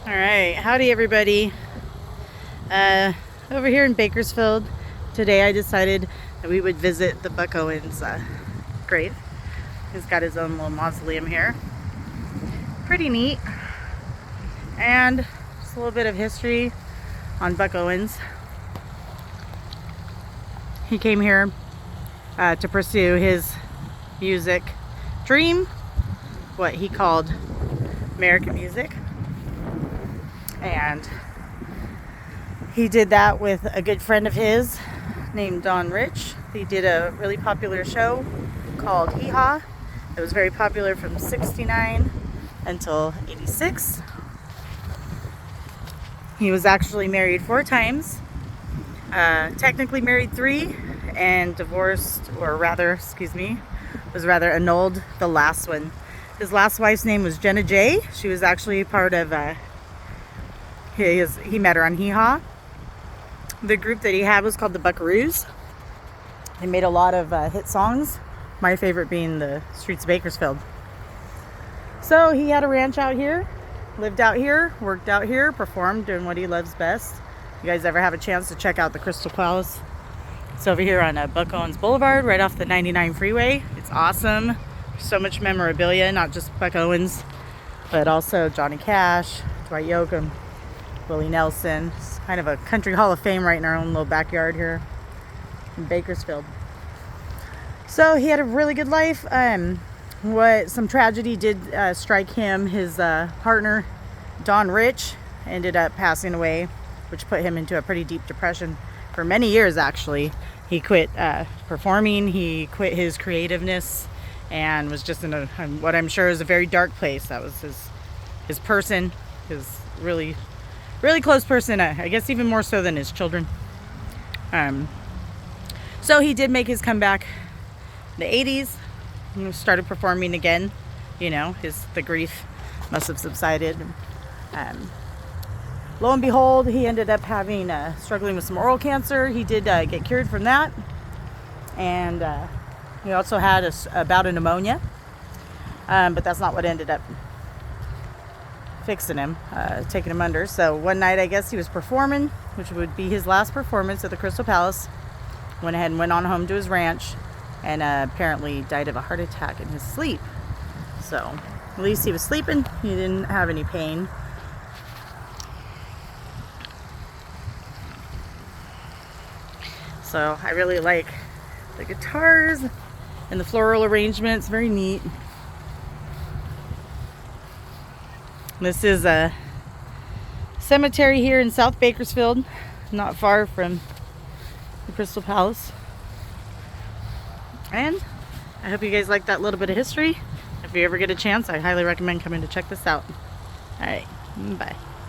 All right, howdy everybody. Over here in Bakersfield today, I decided that we would visit the Buck Owens grave. He's got his own little mausoleum here. Pretty neat. And just a little bit of history on Buck Owens. He came here to pursue his music dream, what he called American music. And he did that with a good friend of his named Don Rich. He did a really popular show called Hee Haw. It was very popular from 69 until 86. He was actually married 4 times, technically married 3, and divorced, or rather, was rather annulled the last one. His last wife's name was Jenna J. She was actually part of he met her on Hee Haw. The group that he had was called the Buckaroos. They made a lot of hit songs, my favorite being The Streets of Bakersfield. So he had a ranch out here, lived out here, worked out here, performed, doing what he loves best. You guys ever have a chance to check out the Crystal Palace? It's over here on Buck Owens Boulevard, right off the 99 freeway. It's awesome. So much memorabilia, not just Buck Owens, but also Johnny Cash, Dwight Yoakam, Willie Nelson. It's kind of a country hall of fame right in our own little backyard here in Bakersfield. So he had a really good life. Some tragedy did strike him. His partner, Don Rich, ended up passing away, which put him into a pretty deep depression for many years, actually. He quit performing, he quit his creativeness, and was just in what I'm sure is a very dark place. That was his person, his really close person, I guess even more so than his children. So he did make his comeback in the 80s. He started performing again. You know, the grief must have subsided. Lo and behold, he ended up struggling with some oral cancer. He did get cured from that. And he also had a bout of pneumonia. But that's not what ended up fixing him, taking him under. So one night, I guess he was performing, which would be his last performance at the Crystal Palace. Went ahead and went on home to his ranch, and apparently died of a heart attack in his sleep. So at least he was sleeping. He didn't have any pain. So I really like the guitars and the floral arrangements. Very neat. This is a cemetery here in South Bakersfield, not far from the Crystal Palace. And I hope you guys like that little bit of history. If you ever get a chance, I highly recommend coming to check this out. All right, bye.